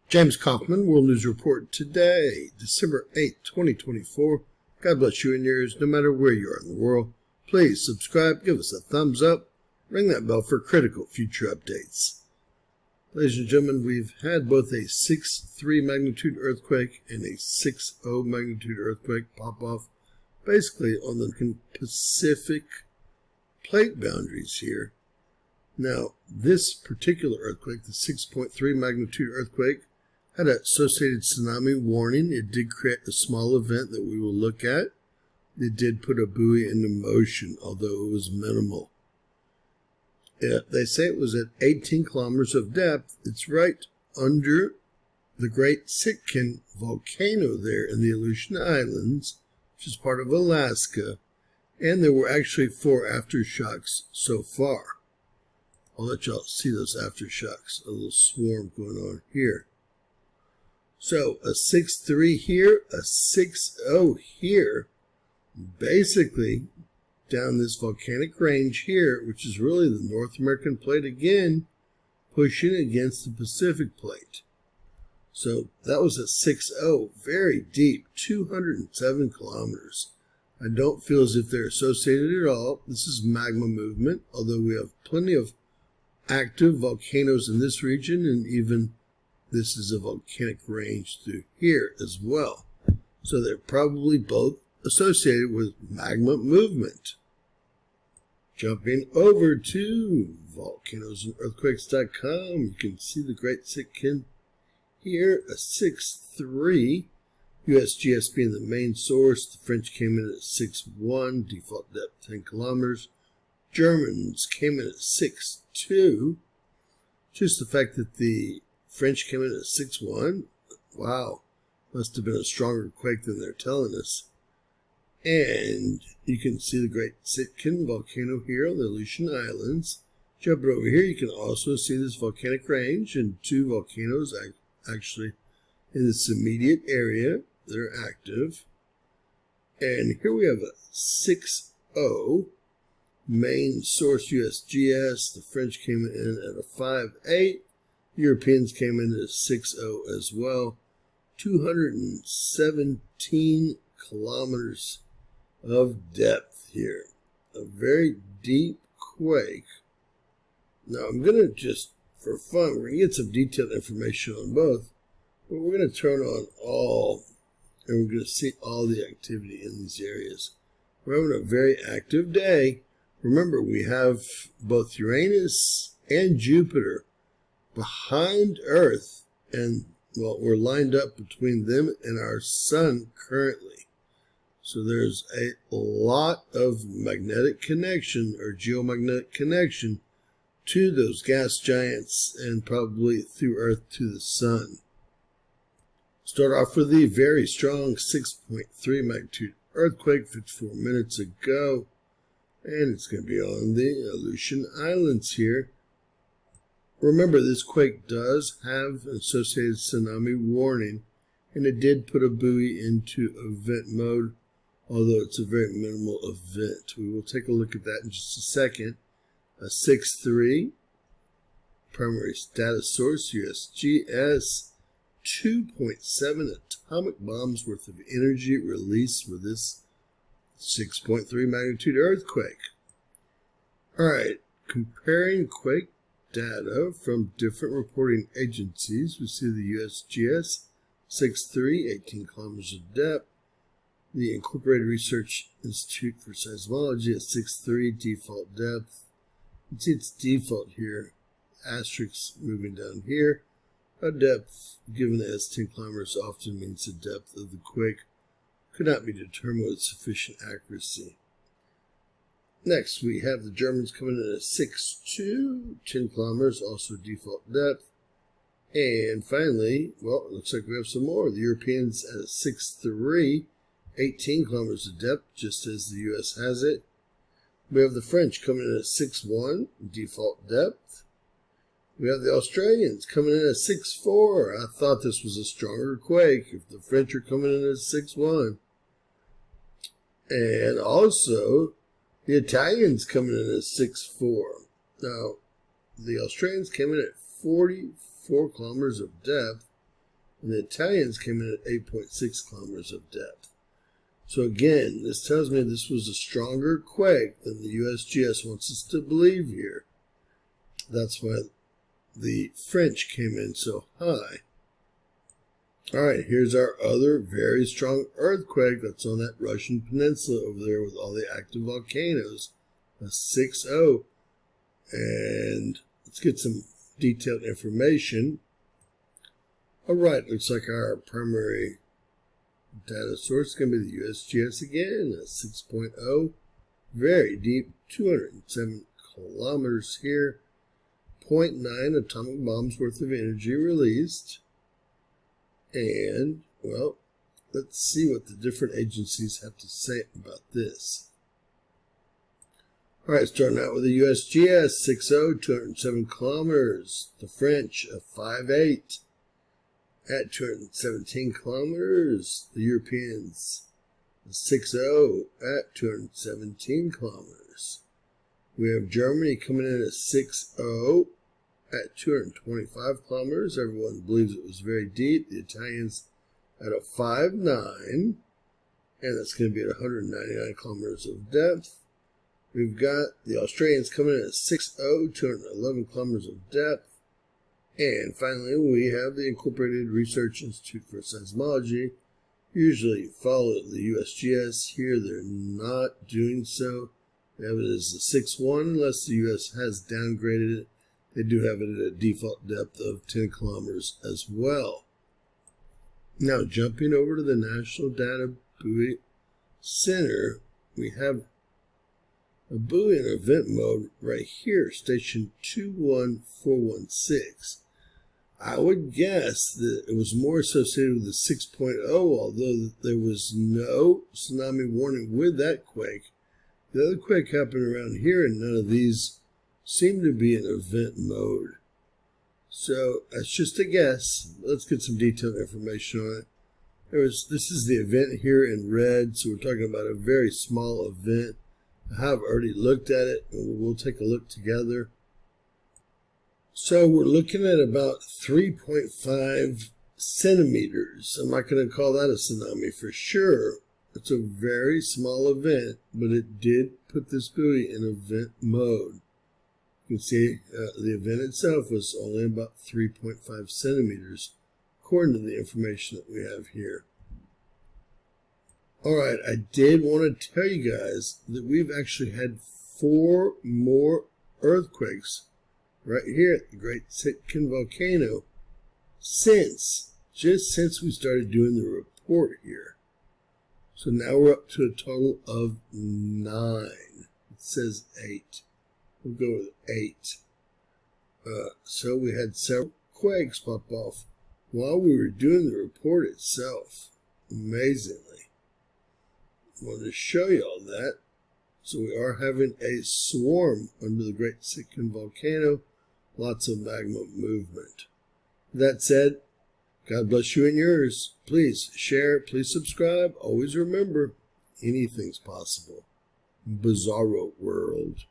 James Kaufman, World News Report today, December 8th, 2024. God bless you and yours, no matter where you are in the world. Please subscribe, give us a thumbs up, ring that bell for critical future updates. Ladies and gentlemen, we've had both a 6.3 magnitude earthquake and a 6.0 magnitude earthquake pop off, basically on the Pacific plate boundaries here. Now, this particular earthquake, the 6.3 magnitude earthquake, had an associated tsunami warning. It did create a small event that we will look at. It did put a buoy into motion, although it was minimal. They say it was at 18 kilometers of depth. It's right under the Great Sitkin volcano there in the Aleutian Islands, which is part of Alaska, and there were actually 4 aftershocks so far. I'll let y'all see those aftershocks, a little swarm going on here. So a 6.3 here, a 6.0 here, basically down this volcanic range here, which is really the North American plate again, pushing against the Pacific plate. So that was a 6.0, very deep, 207 kilometers. I don't feel as if they're associated at all. This is magma movement, although we have plenty of active volcanoes in this region, and even this is a volcanic range through here as well. So they're probably both associated with magma movement. Jumping over to volcanoesandearthquakes.com, you can see the Great Sitkin here, a 6.3, USGS being the main source. The French came in at 6.1, default depth 10 kilometers. Germans came in at 6.2. Just the fact that the French came in at 6.1, wow, must have been a stronger quake than they're telling us. And you can see the Great Sitkin volcano here on the Aleutian Islands. Jumping over here, you can also see this volcanic range and 2 volcanoes actually in this immediate area that are active. And here we have a 6.0. Main source USGS. The French came in at a 5.8. Europeans came in at a 6.0 as well. 217 kilometers of depth here. A very deep quake. Now I'm going to just, for fun, we're going to get some detailed information on both, but we're going to turn on all, and we're going to see all the activity in these areas. We're having a very active day. Remember, we have both Uranus and Jupiter behind Earth, and, well, we're lined up between them and our sun currently. So there's a lot of magnetic connection or geomagnetic connection to those gas giants and probably through Earth to the sun. Start off with the very strong 6.3 magnitude earthquake 54 minutes ago. And it's going to be on the Aleutian Islands here. Remember, this quake does have an associated tsunami warning, and it did put a buoy into event mode, although it's a very minimal event. We will take a look at that in just a second. A 6.3, primary status source, USGS, 2.7 atomic bombs worth of energy released with this 6.3 magnitude earthquake. Alright, comparing quake data from different reporting agencies, we see the USGS 6.3, 18 kilometers of depth. The Incorporated Research Institute for Seismology at 6.3, default depth. You can see it's default here, asterisks moving down here. A depth given as 10 kilometers often means the depth of the quake could not be determined with sufficient accuracy. Next, we have the Germans coming in at 6.2, 10 kilometers, also default depth. And finally, well, it looks like we have some more. The Europeans at a 6.3, 18 kilometers of depth, just as the U.S. has it. We have the French coming in at 6.1, default depth. We have the Australians coming in at 6.4. I thought this was a stronger quake if the French are coming in at 6.1. And also, the Italians coming in at 6.4. Now, the Australians came in at 44 kilometers of depth. and the Italians came in at 8.6 kilometers of depth. So again, this tells me this was a stronger quake than the USGS wants us to believe here. That's why the French came in so high. Alright, here's our other very strong earthquake that's on that Russian peninsula over there with all the active volcanoes. A 6.0. And let's get some detailed information. Alright, looks like our primary data source is going to be the USGS again, a 6.0. Very deep, 207 kilometers here. 0.9 atomic bombs worth of energy released. And, well, let's see what the different agencies have to say about this. All right, starting out with the USGS, 6.0, 207 kilometers. The French, a 5.8 at 217 kilometers. The Europeans, a 6.0 at 217 kilometers. We have Germany coming in at 6.0 at 225 kilometers. Everyone believes it was very deep. The Italians at a 5.9, and that's going to be at 199 kilometers of depth. We've got the Australians coming in at 6.0, 211 kilometers of depth. And finally, we have the Incorporated Research Institute for Seismology. Usually follow the USGS. Here, they're not doing so. They have it as a 6.1, unless the US has downgraded it. They do have it at a default depth of 10 kilometers as well. Now, jumping over to the National Data Buoy Center, we have a buoy in event mode right here, station 21416. I would guess that it was more associated with the 6.0, although there was no tsunami warning with that quake. The other quake happened around here, and none of these seem to be in event mode. So that's just a guess. Let's get some detailed information on it. This is the event here in red, so we're talking about a very small event. I have already looked at it, and we'll take a look together. So we're looking at about 3.5 centimeters. I'm not going to call that a tsunami for sure. It's a very small event, but it did put this buoy in event mode. You can see the event itself was only about 3.5 centimeters, according to the information that we have here. All right, I did want to tell you guys that we've actually had 4 more earthquakes right here at the Great Sitkin Volcano just since we started doing the report here. So now we're up to a total of 9. It says 8. We'll go with 8. So we had several quakes pop off while we were doing the report itself. Amazingly. I wanted to show you all that. So we are having a swarm under the Great Sitkin Volcano. Lots of magma movement. That said, God bless you and yours. Please share, please subscribe. Always remember, anything's possible. Bizarro world.